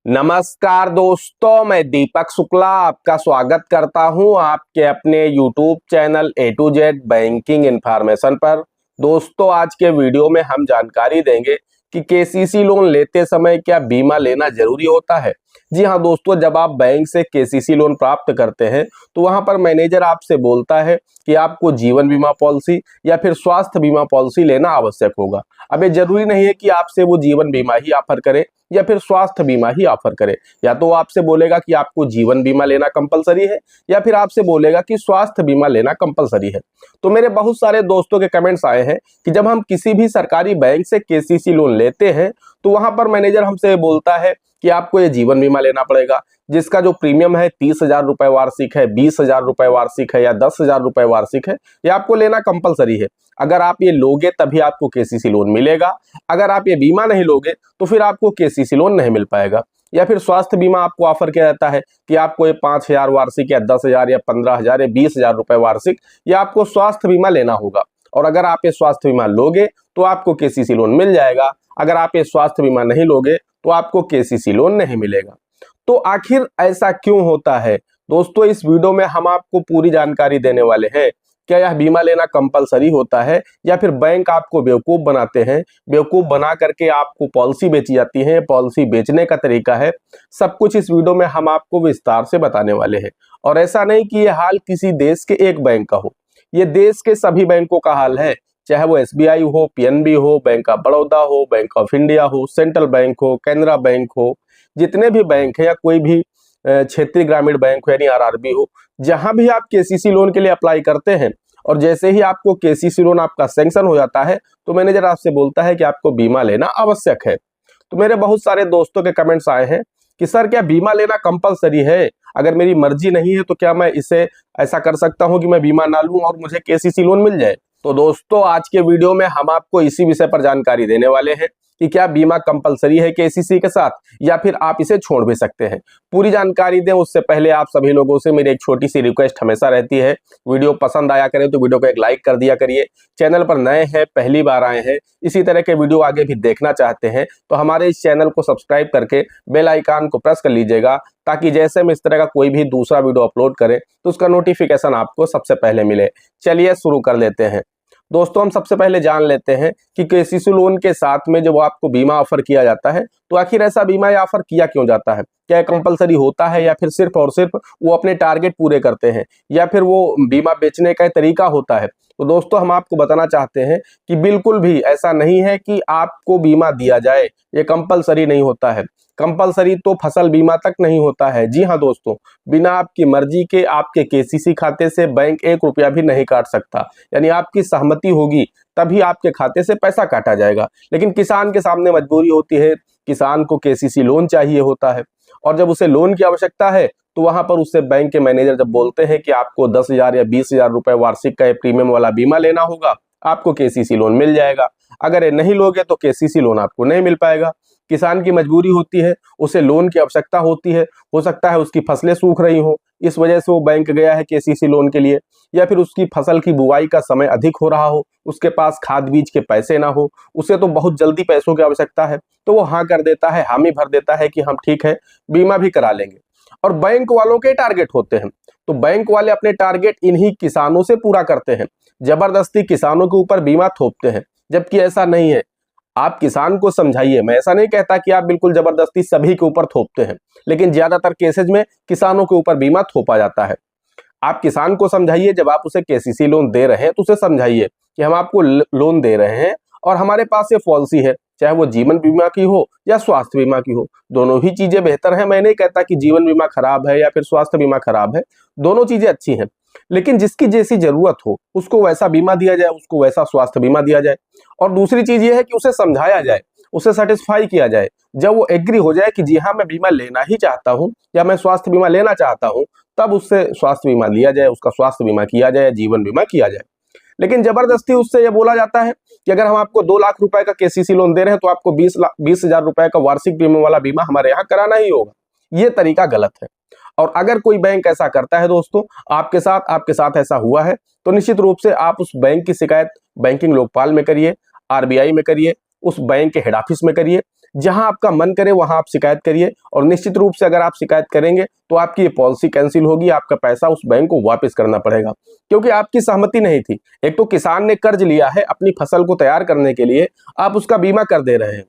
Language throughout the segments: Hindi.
नमस्कार दोस्तों, मैं दीपक शुक्ला आपका स्वागत करता हूं आपके अपने YouTube channel A to Z banking information पर। दोस्तों, आज के वीडियो में हम जानकारी देंगे कि केसीसी लोन लेते समय क्या बीमा लेना जरूरी होता है। जी हां दोस्तों, जब आप बैंक से केसीसी लोन प्राप्त करते हैं तो वहां पर मैनेजर आपसे बोलता है कि आपको जीवन बीमा पॉलिसी या फिर स्वास्थ्य बीमा पॉलिसी लेना आवश्यक होगा। अब ये जरूरी नहीं है कि आपसे वो जीवन बीमा ही ऑफर करे या फिर स्वास्थ्य बीमा ही ऑफर करे। या तो आपसे बोलेगा कि आपको जीवन बीमा लेना कंपलसरी है या फिर आपसे बोलेगा कि स्वास्थ्य बीमा लेना कंपलसरी है। तो मेरे बहुत सारे दोस्तों के कमेंट्स आए हैं कि जब हम किसी भी सरकारी बैंक से केसीसी लोन लेते हैं तो वहां पर मैनेजर हमसे बोलता है कि आपको ये जीवन बीमा लेना पड़ेगा, जिसका जो प्रीमियम है 30,000 रुपए वार्षिक है, 20,000 रुपए वार्षिक है या 10,000 रुपए वार्षिक है। ये आपको लेना कंपलसरी है। अगर आप ये लोगे तभी आपको केसीसी लोन मिलेगा। अगर आप ये बीमा नहीं लोगे तो फिर आपको केसीसी लोन नहीं मिल पाएगा। या फिर स्वास्थ्य बीमा आपको ऑफर किया जाता है कि आपको ये 5,000 वार्षिक या 10,000 या 15,000 या 20,000 रुपए वार्षिक या आपको स्वास्थ्य बीमा लेना होगा। और अगर आप ये स्वास्थ्य बीमा लोगे तो आपको केसीसी लोन मिल जाएगा। अगर आप ये स्वास्थ्य बीमा नहीं लोगे तो आपको केसीसी लोन नहीं मिलेगा। तो आखिर ऐसा क्यों होता है दोस्तों, इस वीडियो में हम आपको पूरी जानकारी देने वाले हैं। क्या यह बीमा लेना कंपलसरी होता है या फिर बैंक आपको बेवकूफ बनाते हैं, बेवकूफ बना करके आपको पॉलिसी बेची जाती है, पॉलिसी बेचने का तरीका है। सब कुछ इस वीडियो में हम आपको विस्तार से बताने वाले हैं। और ऐसा नहीं कि यह हाल किसी देश के एक बैंक का हो, ये देश के सभी बैंकों का हाल है। चाहे वो एसबीआई हो, पीएनबी हो, बैंक ऑफ बड़ौदा हो, बैंक ऑफ इंडिया हो, सेंट्रल बैंक हो, कैनरा बैंक हो, जितने भी बैंक है या कोई भी क्षेत्रीय ग्रामीण बैंक हो यानी आरआरबी हो, जहां भी आप केसीसी लोन के लिए अप्लाई करते हैं और जैसे ही आपको केसीसी लोन आपका सैंक्शन हो जाता है तो मैनेजर आपसे बोलता है कि आपको बीमा लेना आवश्यक है। तो मेरे बहुत सारे दोस्तों के कमेंट्स आए हैं कि सर क्या बीमा लेना कंपलसरी है? अगर मेरी मर्जी नहीं है तो क्या मैं इसे ऐसा कर सकता हूं कि मैं बीमा ना लूं और मुझे केसीसी लोन मिल जाए? तो दोस्तों, आज के वीडियो में हम आपको इसी विषय पर जानकारी देने वाले हैं कि क्या बीमा कंपलसरी है केसीसी के साथ या फिर आप इसे छोड़ भी सकते हैं। पूरी जानकारी दें उससे पहले आप सभी लोगों से मेरी एक छोटी सी रिक्वेस्ट हमेशा रहती है, वीडियो पसंद आया करे तो वीडियो को एक लाइक कर दिया करिए। चैनल पर नए हैं, पहली बार आए हैं, इसी तरह के वीडियो आगे भी देखना चाहते हैं तो हमारे इस चैनल को सब्सक्राइब करके बेल आइकन को प्रेस कर लीजिएगा, ताकि जैसे हम इस तरह का कोई भी दूसरा वीडियो अपलोड करें तो उसका नोटिफिकेशन आपको सबसे पहले मिले। चलिए शुरू कर लेते हैं। दोस्तों, हम सबसे पहले जान लेते हैं कि केसीसी लोन के साथ में जब आपको बीमा ऑफर किया जाता है तो आखिर ऐसा बीमा या ऑफर किया क्यों जाता है? क्या कंपलसरी होता है या फिर सिर्फ और सिर्फ वो अपने टारगेट पूरे करते हैं या फिर वो बीमा बेचने का तरीका होता है? तो दोस्तों, हम आपको बताना चाहते हैं कि बिल्कुल भी ऐसा नहीं है कि आपको बीमा दिया जाए, ये कंपलसरी नहीं होता है। कंपलसरी तो फसल बीमा तक नहीं होता है। जी हाँ दोस्तों, बिना आपकी मर्जी के आपके केसीसी खाते से बैंक 1 रुपया भी नहीं काट सकता, यानी आपकी सहमति होगी तभी आपके खाते से पैसा काटा जाएगा। लेकिन किसान के सामने मजबूरी होती है, किसान को केसीसी लोन चाहिए होता है और जब उसे लोन की आवश्यकता है तो वहां पर उससे बैंक के मैनेजर जब बोलते हैं कि आपको 10,000 या 20,000 रुपए वार्षिक का प्रीमियम वाला बीमा लेना होगा, आपको केसीसी लोन मिल जाएगा। अगर ये नहीं लोगे तो केसीसी लोन आपको नहीं मिल पाएगा। किसान की मजबूरी होती है, उसे लोन की आवश्यकता होती है, हो सकता है उसकी फसलें सूख रही हो, इस वजह से वो बैंक गया है केसीसी लोन के लिए, या फिर उसकी फसल की बुआई का समय अधिक हो रहा हो, उसके पास खाद बीज के पैसे ना हो, उसे तो बहुत जल्दी पैसों की आवश्यकता है, तो वो हाँ कर देता है, हामी भर देता है कि हम ठीक है बीमा भी करा लेंगे। और बैंक वालों के टारगेट होते हैं, तो बैंक वाले अपने टारगेट इन्हीं किसानों से पूरा करते हैं, जबरदस्ती किसानों के ऊपर बीमा थोपते हैं, जबकि ऐसा नहीं है। आप किसान को समझाइए, मैं ऐसा नहीं कहता कि आप बिल्कुल जबरदस्ती सभी के ऊपर थोपते हैं, लेकिन ज्यादातर केसेज में किसानों के ऊपर बीमा थोपा जाता है। आप किसान को समझाइए, जब आप उसे केसीसी लोन दे रहे हैं तो उसे समझाइए कि हम आपको लोन दे रहे हैं और हमारे पास ये पॉलिसी है, चाहे वो जीवन बीमा की हो या स्वास्थ्य बीमा की हो, दोनों ही चीजें बेहतर हैं। मैं नहीं कहता कि जीवन बीमा खराब है या फिर स्वास्थ्य बीमा खराब है, दोनों चीजें अच्छी हैं, लेकिन जिसकी जैसी जरूरत हो उसको वैसा बीमा दिया जाए, उसको वैसा स्वास्थ्य बीमा दिया जाए। और दूसरी चीज ये है कि उसे समझाया जाए, उसे सेटिस्फाई किया जाए। जब वो एग्री हो जाए कि जी हाँ मैं बीमा लेना ही चाहता हूँ या मैं स्वास्थ्य बीमा लेना चाहता हूँ, तब उससे स्वास्थ्य बीमा लिया जाए, उसका स्वास्थ्य बीमा किया जाए, जीवन बीमा किया जाए। लेकिन जबरदस्ती उससे यह बोला जाता है कि अगर हम आपको 2 लाख रुपए का केसीसी लोन दे रहे हैं तो आपको 20,000 रुपए का वार्षिक प्रीमियम वाला बीमा हमारे यहाँ कराना ही होगा। ये तरीका गलत है। और अगर कोई बैंक ऐसा करता है दोस्तों, आपके साथ ऐसा हुआ है, तो निश्चित रूप से आप उस बैंक की शिकायत बैंकिंग लोकपाल में करिए, आरबीआई में करिए, उस बैंक के हेड ऑफिस में करिए, जहां आपका मन करे वहां आप शिकायत करिए, और निश्चित रूप से अगर आप शिकायत करेंगे तो आपकी ये पॉलिसी कैंसिल होगी, आपका पैसा उस बैंक को वापस करना पड़ेगा, क्योंकि आपकी सहमति नहीं थी। एक तो किसान ने कर्ज लिया है अपनी फसल को तैयार करने के लिए, आप उसका बीमा कर दे रहे हैं।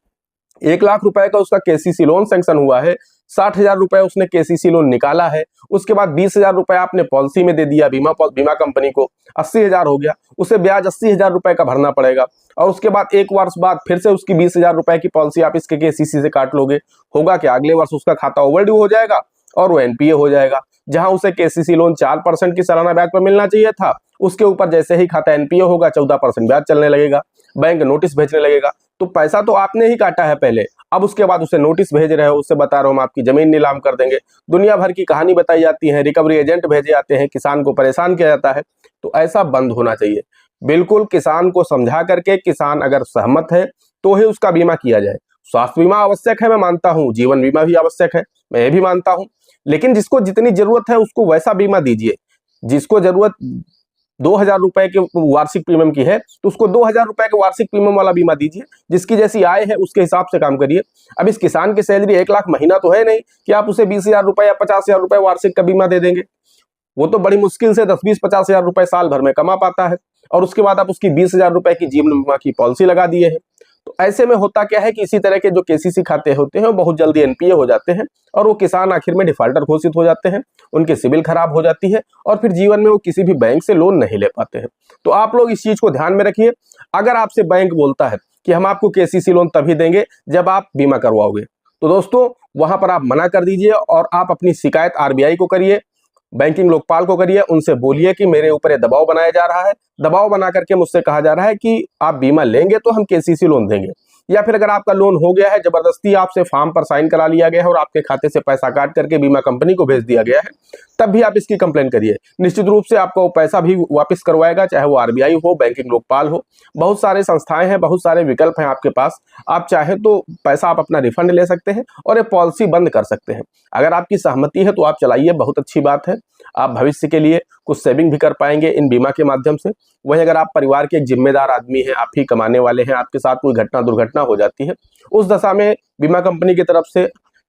1 लाख रुपए का उसका केसीसी लोन सैंक्शन हुआ है, 60,000 रुपए उसने केसीसी लोन निकाला है, उसके बाद 20,000 रुपए आपने पॉलिसी में दे दिया बीमा कंपनी को, 80,000 हो गया, उसे ब्याज 80,000 रुपए का भरना पड़ेगा, और उसके बाद 1 वर्ष बाद फिर से उसकी 20,000 रुपए की पॉलिसी आप इसके केसीसी से काट लोगे। होगा क्या, अगले वर्ष उसका खाता ओवरड्यू हो जाएगा और वो एनपीए हो जाएगा। जहां उसे केसीसी लोन 4% की सालाना ब्याज पर मिलना चाहिए था, उसके ऊपर जैसे ही खाता एनपीए होगा 14% ब्याज चलने लगेगा, बैंक नोटिस भेजने लगेगा। तो पैसा तो आपने ही काटा है पहले, अब उसके बाद उसे नोटिस भेज रहे हो, उससे बता रहा हूं हम आपकी जमीन नीलाम कर देंगे, दुनिया भर की कहानी बताई जाती है, रिकवरी एजेंट भेजे जाते हैं, किसान को परेशान किया जाता है। तो ऐसा बंद होना चाहिए। बिल्कुल किसान को समझा करके, किसान अगर सहमत है तो ही उसका बीमा किया जाए। स्वास्थ्य बीमा आवश्यक है, मैं मानता हूं, जीवन बीमा भी आवश्यक है, मैं ये भी मानता हूं, लेकिन जिसको जितनी जरूरत है उसको वैसा बीमा दीजिए। जिसको जरूरत 2,000 रुपए के वार्षिक प्रीमियम की है तो उसको 2,000 रुपए के वार्षिक प्रीमियम वाला बीमा दीजिए, जिसकी जैसी आय है उसके हिसाब से काम करिए। अब इस किसान की सैलरी 1 लाख महीना तो है नहीं कि आप उसे 20,000 रुपए या 50,000 रुपए वार्षिक का बीमा दे देंगे। वो तो बड़ी मुश्किल से 10-20-50,000 रुपए साल भर में कमा पाता है, और उसके बाद आप उसकी 20,000 रुपए की जीवन बीमा की पॉलिसी लगा दिए हैं। तो ऐसे में होता क्या है कि इसी तरह के जो केसीसी खाते होते हैं वो बहुत जल्दी एनपीए हो जाते हैं, और वो किसान आखिर में डिफाल्टर घोषित हो जाते हैं, उनकी सिविल खराब हो जाती है, और फिर जीवन में वो किसी भी बैंक से लोन नहीं ले पाते हैं। तो आप लोग इस चीज को ध्यान में रखिए। अगर आपसे बैंक बोलता है कि हम आपको केसीसी लोन तभी देंगे जब आप बीमा करवाओगे, तो दोस्तों वहां पर आप मना कर दीजिए, और आप अपनी शिकायत आरबीआई को करिए, बैंकिंग लोकपाल को करिए, उनसे बोलिए कि मेरे ऊपर ये दबाव बनाया जा रहा है, दबाव बना करके मुझसे कहा जा रहा है कि आप बीमा लेंगे तो हम केसीसी लोन देंगे, या फिर अगर आपका लोन हो गया है, जबरदस्ती आपसे फॉर्म पर साइन करा लिया गया है और आपके खाते से पैसा काट करके बीमा कंपनी को भेज दिया गया है, तब भी आप इसकी कंप्लेन करिए। निश्चित रूप से आपको पैसा भी वापस करवाएगा, चाहे वो आरबीआई हो, बैंकिंग लोकपाल हो, बहुत सारे संस्थाएं हैं, बहुत सारे विकल्प हैं आपके पास। आप चाहे तो पैसा आप अपना रिफंड ले सकते हैं और ये पॉलिसी बंद कर सकते हैं। अगर आपकी सहमति है तो आप चलाइए, बहुत अच्छी बात है। आप भविष्य के लिए कुछ सेविंग भी कर पाएंगे इन बीमा के माध्यम से। वहीं अगर आप परिवार के एक जिम्मेदार आदमी हैं, आप ही कमाने वाले हैं, आपके साथ कोई घटना दुर्घटना हो जाती है, उस दशा में बीमा कंपनी की तरफ से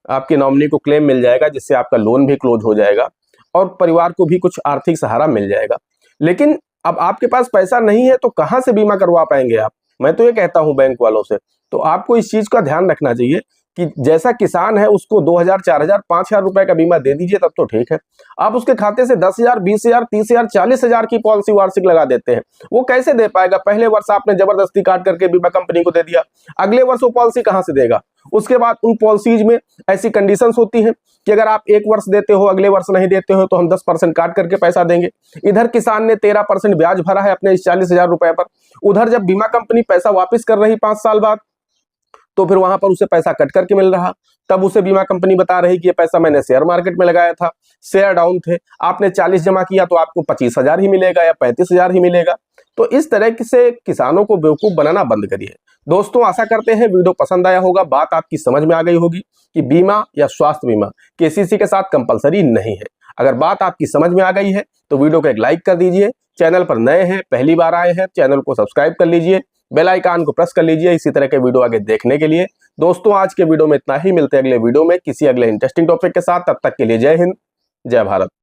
आपकी नॉमिनी को क्लेम मिल जाएगा, जिससे आपका लोन भी क्लोज हो जाएगा और परिवार को भी कुछ आर्थिक सहारा मिल जाएगा। लेकिन अब आपके पास पैसा नहीं है तो कहां से बीमा करवा पाएंगे आप? मैं तो ये कहता हूं बैंक वालों से, तो आपको इस चीज का ध्यान रखना चाहिए कि जैसा किसान है उसको 2,000, 4,000, 5,000 रुपए का बीमा दे दीजिए, तब तो ठीक है। आप उसके खाते से 10,000, 20,000, 30,000, 40,000 की पॉलिसी वार्षिक लगा देते हैं, वो कैसे दे पाएगा? पहले वर्ष आपने जबरदस्ती काट करके बीमा कंपनी को दे दिया, अगले वर्ष वो पॉलिसी कहां से देगा? उसके बाद उन पॉलिसीज में ऐसी कंडीशंस होती हैं कि अगर आप 1 वर्ष देते हो, अगले वर्ष नहीं देते हो तो हम 10% काट करके पैसा देंगे। इधर किसान ने 13% ब्याज भरा है अपने इस 40,000 रुपए पर, उधर जब बीमा कंपनी पैसा वापस कर रही 5 साल बाद, तो फिर वहां पर उसे पैसा कट करके मिल रहा। तब उसे बीमा कंपनी बता रही कि ये पैसा मैंने शेयर मार्केट में लगाया था, शेयर डाउन थे, आपने 40 जमा किया तो आपको 25,000 ही मिलेगा या 35,000 ही मिलेगा। तो इस तरह से किसानों को बेवकूफ बनाना बंद करिए। दोस्तों आशा करते हैं वीडियो पसंद आया होगा, बात आपकी समझ में आ गई होगी कि बीमा या स्वास्थ्य बीमा केसीसी के साथ कंपलसरी नहीं है। अगर बात आपकी समझ में आ गई है तो वीडियो को एक लाइक कर दीजिए, चैनल पर नए हैं, पहली बार आए हैं, चैनल को सब्सक्राइब कर लीजिए, बेल आइकन को प्रेस कर लीजिए इसी तरह के वीडियो आगे देखने के लिए। दोस्तों आज के वीडियो में इतना ही, मिलते हैं अगले वीडियो में किसी अगले इंटरेस्टिंग टॉपिक के साथ। तब तक के लिए जय हिंद, जय भारत।